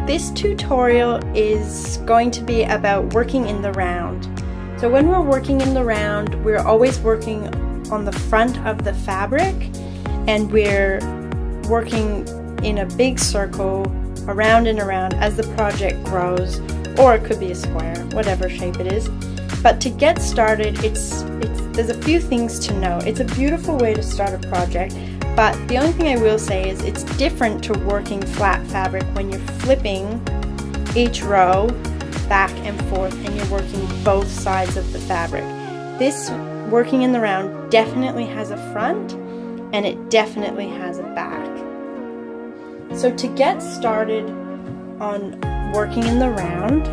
this tutorial is going to be about working in the round. So when we're working in the round, we're always working on the front of the fabric, and we're working in a big circle around and around as the project grows, or it could be a square, whatever shape it is. But to get started, there's a few things to know. It's a beautiful way to start a project, but the only thing I will say is it's different to working flat fabric when you're flipping each row back and forth and you're working both sides of the fabric. This working in the round definitely has a front and it definitely has a back. So to get started on working in the round,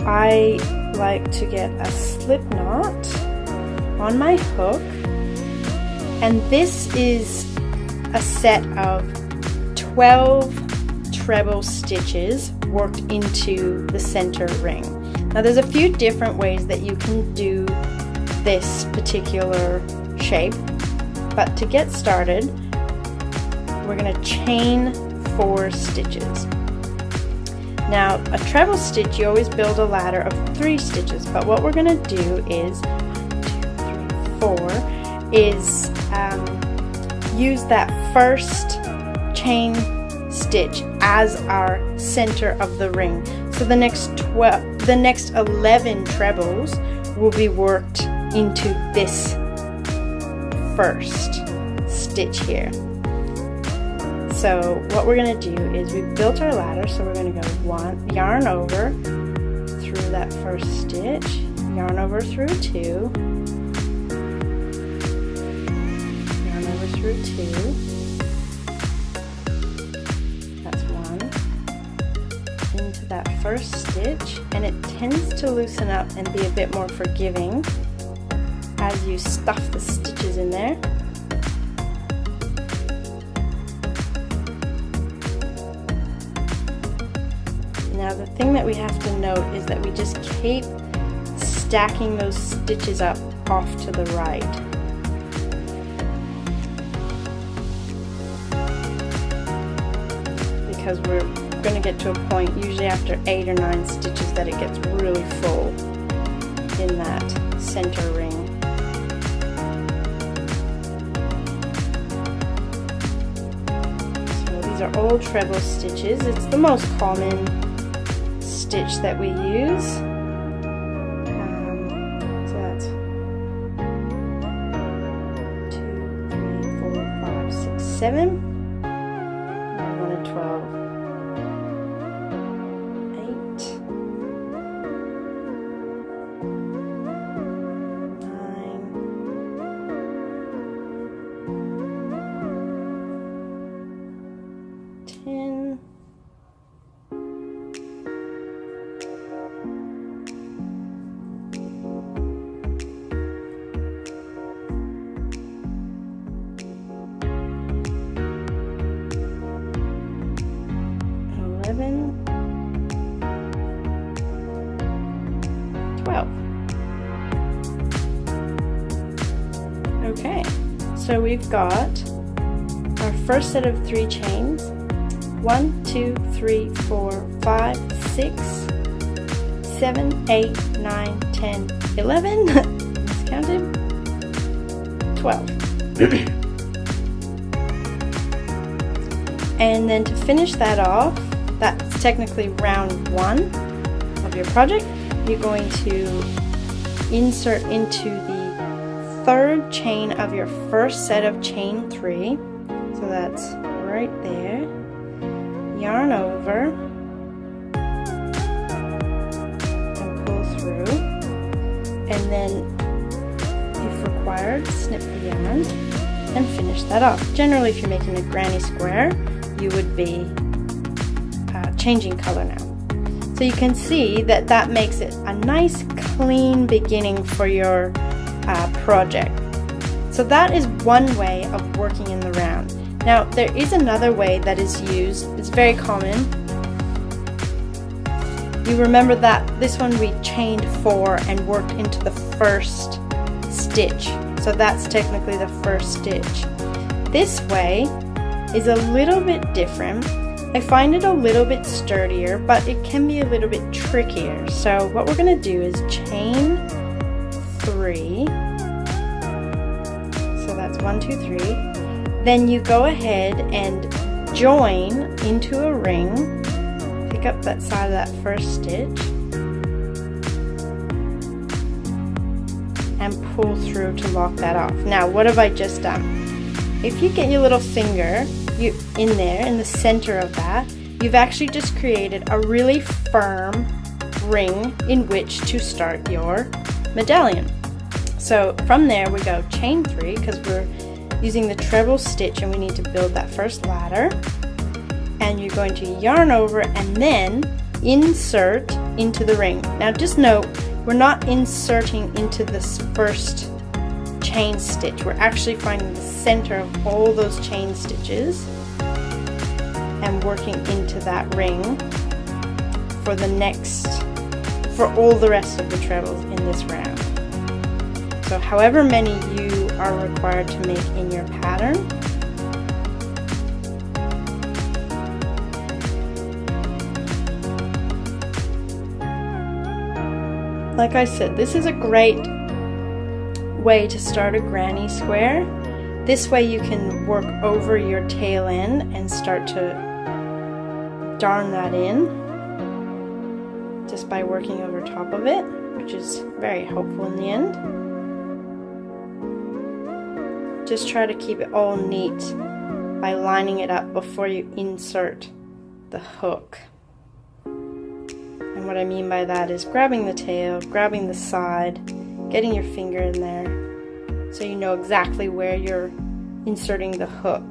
I like to get a slip knot on my hook, and this is a set of 12 treble stitches worked into the center ring. Now there's a few different ways that you can do this particular shape, but to get started we're going to chain 4 stitches. Now a treble stitch, you always build a ladder of 3 stitches, but what we're going to do is 1, 2, 3, 4 is use that first chain stitch as our center of the ring. So the next 11 trebles will be worked into this first stitch here. So what we're going to do is we built our ladder, so we're going to go 1, yarn over through that first stitch, yarn over through 2, yarn over through 2, that's 1, into that first stitch, and it tends to loosen up and be a bit more forgiving as you stuff the stitches in there. Now the thing that we have to note is that we just keep stacking those stitches up off to the right. Because we're going to get to a point, usually after 8 or 9 stitches, that it gets really full in that center ring. So these are all treble stitches. It's the most common stitch that we use. So that's 2, 3, 4, 5, 6, 7. And 1 and 12. 8. 9. 10. 11, 12. Okay, so we've got our first set of 3 chains. 1, 2, 3, 4, 5, 6, 7, 8, 9, 10, 11. Miscounted. 12. And then to finish that off, that's technically round 1 of your project, you're going to insert into the 3rd chain of your first set of chain 3. So that's right there. Yarn over and pull through, and then if required, snip the yarn and finish that off. Generally, if you're making a granny square, you would be changing color now. So you can see that that makes it a nice clean beginning for your project. So that is one way of working in the round. Now there is another way that is used, it's very common. You remember that this one we chained 4 and worked into the first stitch. So that's technically the first stitch. This way is a little bit different, I find it a little bit sturdier, but it can be a little bit trickier. So what we're going to do is chain 3. So that's 1, 2, 3. Then you go ahead and join into a ring. Pick up that side of that first stitch and pull through to lock that off. Now, what have I just done? If you get your little finger in there, in the center of that, you've actually just created a really firm ring in which to start your medallion. So from there we go chain 3 because we're using the treble stitch and we need to build that first ladder. And you're going to yarn over and then insert into the ring. Now just note, we're not inserting into this first chain stitch. We're actually finding the center of all those chain stitches and working into that ring for all the rest of the trebles in this round. So however many you are required to make in your pattern. Like I said, this is a great way to start a granny square. This way you can work over your tail end and start to darn that in just by working over top of it, which is very helpful in the end. Just try to keep it all neat by lining it up before you insert the hook. And what I mean by that is grabbing the tail, grabbing the side, getting your finger in there so you know exactly where you're inserting the hook.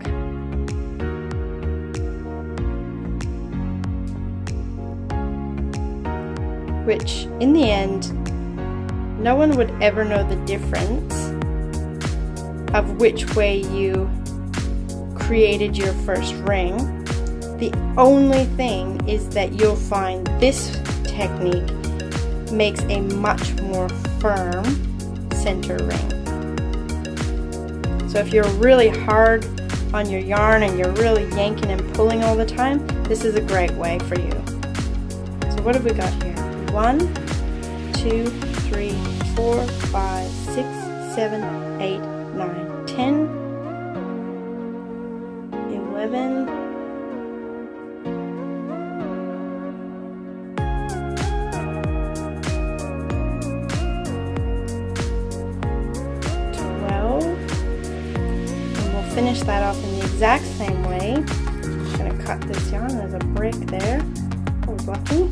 Which in the end, no one would ever know the difference of which way you created your first ring. The only thing is that you'll find this technique makes a much more firm center ring. So if you're really hard on your yarn and you're really yanking and pulling all the time, this is a great way for you. So what have we got here? 1, 2, 3, 4, 5, 6, 7, 8, 9, 10, 11, 12, and we'll finish that off in the exact same way. I'm just going to cut this yarn. There's a break there. That was lucky.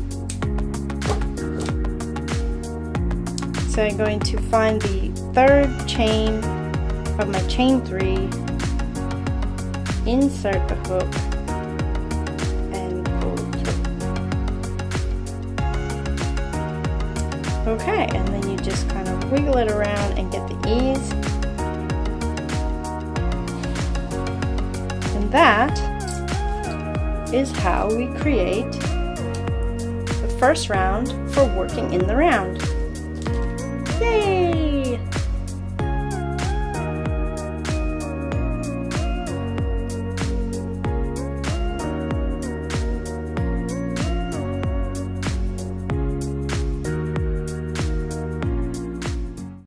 So I'm going to find the third chain of my chain 3, insert the hook, and pull through. Okay, and then you just kind of wiggle it around and get the ease. And that is how we create the first round for working in the round. Yay!